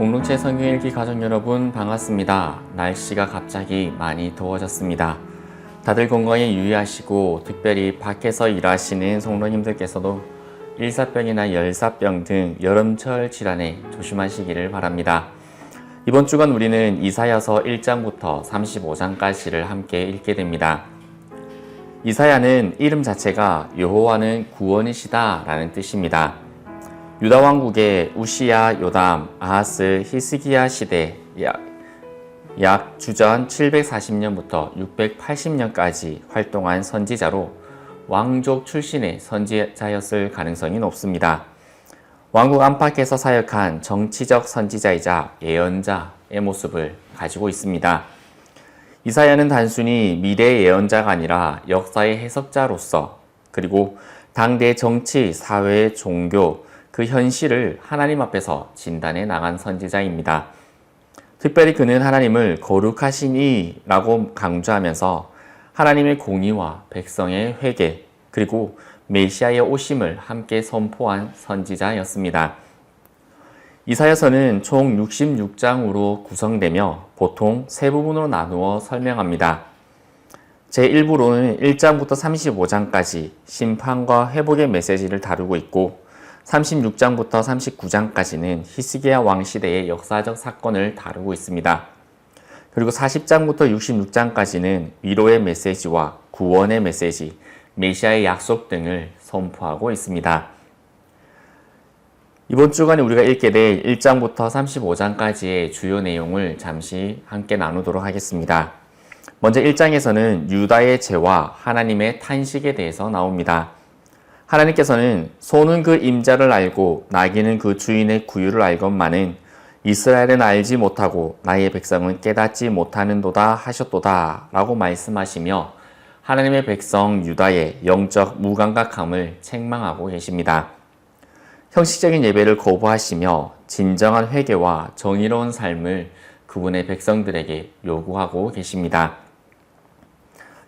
공동체 성경읽기 가족 여러분 반갑습니다. 날씨가 갑자기 많이 더워졌습니다. 다들 건강에 유의하시고 특별히 밖에서 일하시는 성도님들께서도 일사병이나 열사병 등 여름철 질환에 조심하시기를 바랍니다. 이번 주간 우리는 이사야서 1장부터 35장까지를 함께 읽게 됩니다. 이사야는 이름 자체가 여호와는 구원이시다 라는 뜻입니다. 유다 왕국의 우시야, 요담, 아하스, 히스기야 시대 약 주전 740년부터 680년까지 활동한 선지자로 왕족 출신의 선지자였을 가능성이 높습니다. 왕국 안팎에서 사역한 정치적 선지자이자 예언자의 모습을 가지고 있습니다. 이사야는 단순히 미래의 예언자가 아니라 역사의 해석자로서 그리고 당대 정치, 사회, 종교, 그 현실을 하나님 앞에서 진단해 나간 선지자입니다. 특별히 그는 하나님을 거룩하신 이라고 강조하면서 하나님의 공의와 백성의 회개 그리고 메시아의 오심을 함께 선포한 선지자였습니다. 이사야서는 총 66장으로 구성되며 보통 세 부분으로 나누어 설명합니다. 제1부로는 1장부터 35장까지 심판과 회복의 메시지를 다루고 있고 36장부터 39장까지는 히스기야 왕 시대의 역사적 사건을 다루고 있습니다. 그리고 40장부터 66장까지는 위로의 메시지와 구원의 메시지, 메시아의 약속 등을 선포하고 있습니다. 이번 주간에 우리가 읽게 될 1장부터 35장까지의 주요 내용을 잠시 함께 나누도록 하겠습니다. 먼저 1장에서는 유다의 죄와 하나님의 탄식에 대해서 나옵니다. 하나님께서는 소는 그 임자를 알고 나귀는 그 주인의 구유를 알건만은 이스라엘은 알지 못하고 나의 백성은 깨닫지 못하는도다 하셨도다 라고 말씀하시며 하나님의 백성 유다의 영적 무감각함을 책망하고 계십니다. 형식적인 예배를 거부하시며 진정한 회개와 정의로운 삶을 그분의 백성들에게 요구하고 계십니다.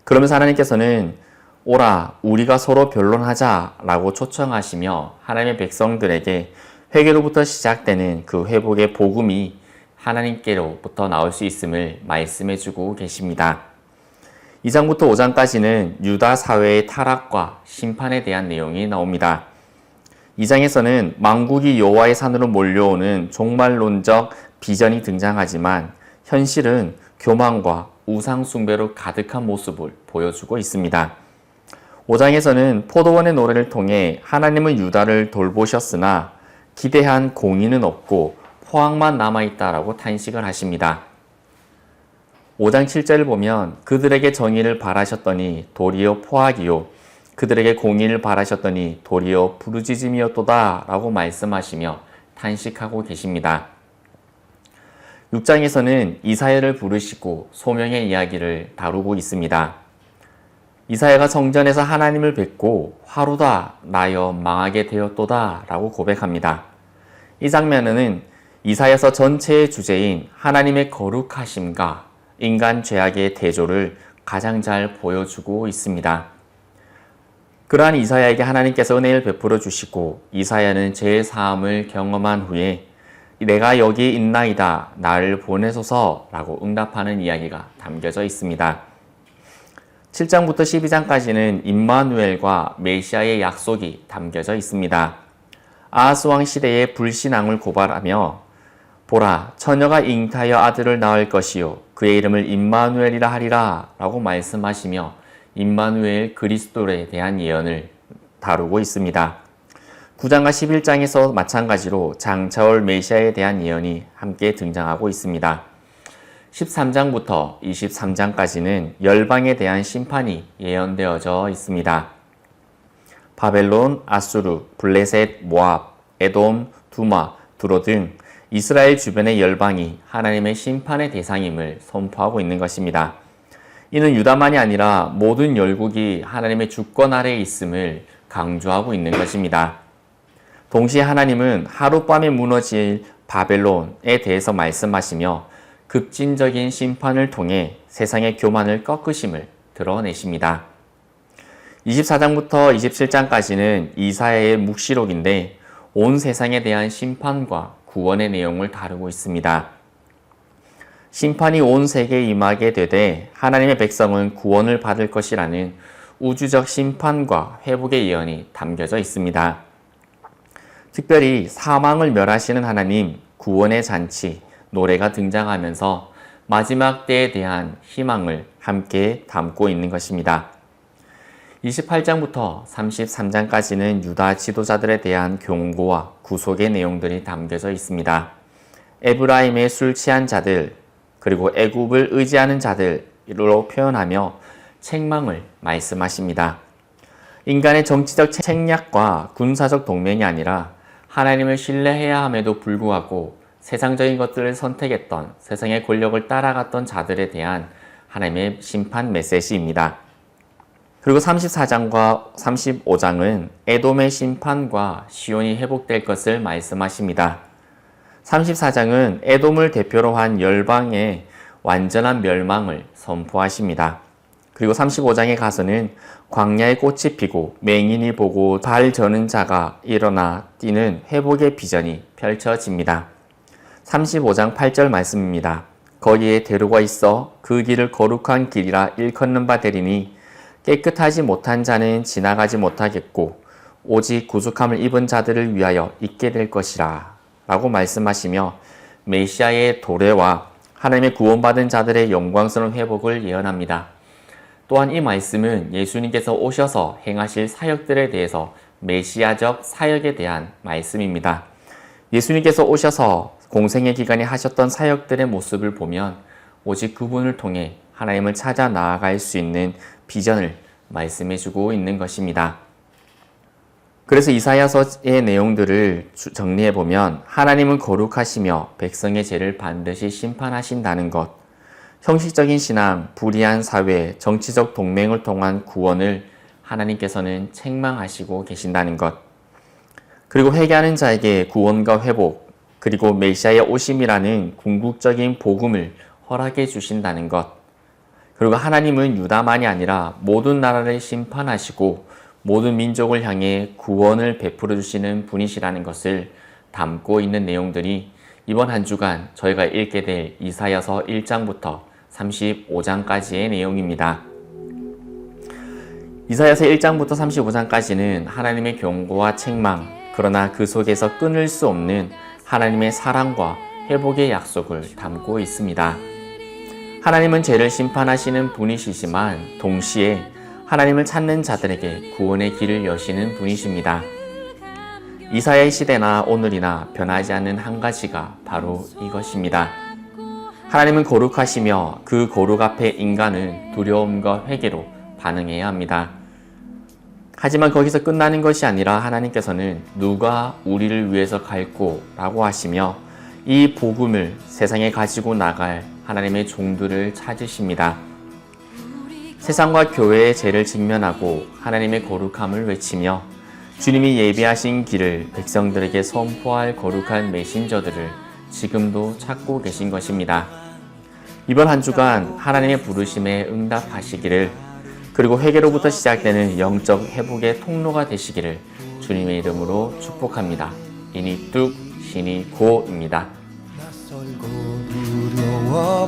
그러면서 하나님께서는 오라 우리가 서로 변론하자 라고 초청하시며 하나님의 백성들에게 회개로부터 시작되는 그 회복의 복음이 하나님께로부터 나올 수 있음을 말씀해주고 계십니다. 2장부터 5장까지는 유다 사회의 타락과 심판에 대한 내용이 나옵니다. 2장에서는 만국이 여호와의 산으로 몰려오는 종말론적 비전이 등장하지만 현실은 교만과 우상 숭배로 가득한 모습을 보여주고 있습니다. 5장에서는 포도원의 노래를 통해 하나님은 유다를 돌보셨으나 기대한 공의는 없고 포악만 남아있다라고 탄식을 하십니다. 5장 7절을 보면 그들에게 정의를 바라셨더니 도리어 포악이요 그들에게 공의를 바라셨더니 도리어 부르짖음이었도다 라고 말씀하시며 탄식하고 계십니다. 6장에서는 이사야를 부르시고 소명의 이야기를 다루고 있습니다. 이사야가 성전에서 하나님을 뵙고 화루다 나여 망하게 되었도다 라고 고백합니다. 이 장면은 이사야서 전체의 주제인 하나님의 거룩하심과 인간 죄악의 대조를 가장 잘 보여주고 있습니다. 그러한 이사야에게 하나님께서 은혜를 베풀어 주시고 이사야는 죄의 사함을 경험한 후에 내가 여기 있나이다 나를 보내소서 라고 응답하는 이야기가 담겨져 있습니다. 7장부터 12장까지는 임마누엘과 메시아의 약속이 담겨져 있습니다. 아하스 왕 시대의 불신앙을 고발하며 보라 처녀가 잉타하여 아들을 낳을 것이요 그의 이름을 임마누엘이라 하리라 라고 말씀하시며 임마누엘 그리스도에 대한 예언을 다루고 있습니다. 9장과 11장에서 마찬가지로 장차올 메시아에 대한 예언이 함께 등장하고 있습니다. 13장부터 23장까지는 열방에 대한 심판이 예언되어져 있습니다. 바벨론, 아수르, 블레셋, 모압, 에돔, 두마, 두로 등 이스라엘 주변의 열방이 하나님의 심판의 대상임을 선포하고 있는 것입니다. 이는 유다만이 아니라 모든 열국이 하나님의 주권 아래에 있음을 강조하고 있는 것입니다. 동시에 하나님은 하룻밤에 무너질 바벨론에 대해서 말씀하시며 급진적인 심판을 통해 세상의 교만을 꺾으심을 드러내십니다. 24장부터 27장까지는 이사야의 묵시록인데 온 세상에 대한 심판과 구원의 내용을 다루고 있습니다. 심판이 온 세계에 임하게 되되 하나님의 백성은 구원을 받을 것이라는 우주적 심판과 회복의 예언이 담겨져 있습니다. 특별히 사망을 멸하시는 하나님, 구원의 잔치, 노래가 등장하면서 마지막 때에 대한 희망을 함께 담고 있는 것입니다. 28장부터 33장까지는 유다 지도자들에 대한 경고와 구속의 내용들이 담겨져 있습니다. 에브라임의 술 취한 자들, 그리고 애굽을 의지하는 자들로 표현하며 책망을 말씀하십니다. 인간의 정치적 책략과 군사적 동맹이 아니라 하나님을 신뢰해야 함에도 불구하고 세상적인 것들을 선택했던, 세상의 권력을 따라갔던 자들에 대한 하나님의 심판 메시지입니다. 그리고 34장과 35장은 에돔의 심판과 시온이 회복될 것을 말씀하십니다. 34장은 에돔을 대표로 한 열방의 완전한 멸망을 선포하십니다. 그리고 35장에 가서는 광야에 꽃이 피고 맹인이 보고 발 저는 자가 일어나 뛰는 회복의 비전이 펼쳐집니다. 35장 8절 말씀입니다. 거기에 대로가 있어 그 길을 거룩한 길이라 일컫는 바 되리니 깨끗하지 못한 자는 지나가지 못하겠고 오직 구속함을 입은 자들을 위하여 있게 될 것이라 라고 말씀하시며 메시아의 도래와 하나님의 구원받은 자들의 영광스러운 회복을 예언합니다. 또한 이 말씀은 예수님께서 오셔서 행하실 사역들에 대해서 메시아적 사역에 대한 말씀입니다. 예수님께서 오셔서 공생의 기간에 하셨던 사역들의 모습을 보면 오직 그분을 통해 하나님을 찾아 나아갈 수 있는 비전을 말씀해주고 있는 것입니다. 그래서 이사야서의 내용들을 정리해보면 하나님은 거룩하시며 백성의 죄를 반드시 심판하신다는 것, 형식적인 신앙, 불의한 사회, 정치적 동맹을 통한 구원을 하나님께서는 책망하시고 계신다는 것, 그리고 회개하는 자에게 구원과 회복, 그리고 메시아의 오심이라는 궁극적인 복음을 허락해 주신다는 것, 그리고 하나님은 유다만이 아니라 모든 나라를 심판하시고 모든 민족을 향해 구원을 베풀어 주시는 분이시라는 것을 담고 있는 내용들이 이번 한 주간 저희가 읽게 될 이사야서 1장부터 35장까지의 내용입니다. 이사야서 1장부터 35장까지는 하나님의 경고와 책망, 그러나 그 속에서 끊을 수 없는 하나님의 사랑과 회복의 약속을 담고 있습니다. 하나님은 죄를 심판하시는 분이시지만 동시에 하나님을 찾는 자들에게 구원의 길을 여시는 분이십니다. 이사야의 시대나 오늘이나 변하지 않는 한 가지가 바로 이것입니다. 하나님은 거룩하시며 그 거룩 앞에 인간은 두려움과 회개로 반응해야 합니다. 하지만 거기서 끝나는 것이 아니라 하나님께서는 누가 우리를 위해서 갈고 라고 하시며 이 복음을 세상에 가지고 나갈 하나님의 종들을 찾으십니다. 세상과 교회의 죄를 직면하고 하나님의 거룩함을 외치며 주님이 예비하신 길을 백성들에게 선포할 거룩한 메신저들을 지금도 찾고 계신 것입니다. 이번 한 주간 하나님의 부르심에 응답하시기를, 그리고 회개로부터 시작되는 영적 회복의 통로가 되시기를 주님의 이름으로 축복합니다. 이니 뚝 신이 고입니다. 낯설고 두려워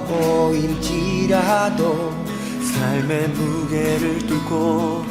보일지라도 삶의 무게를 뚫고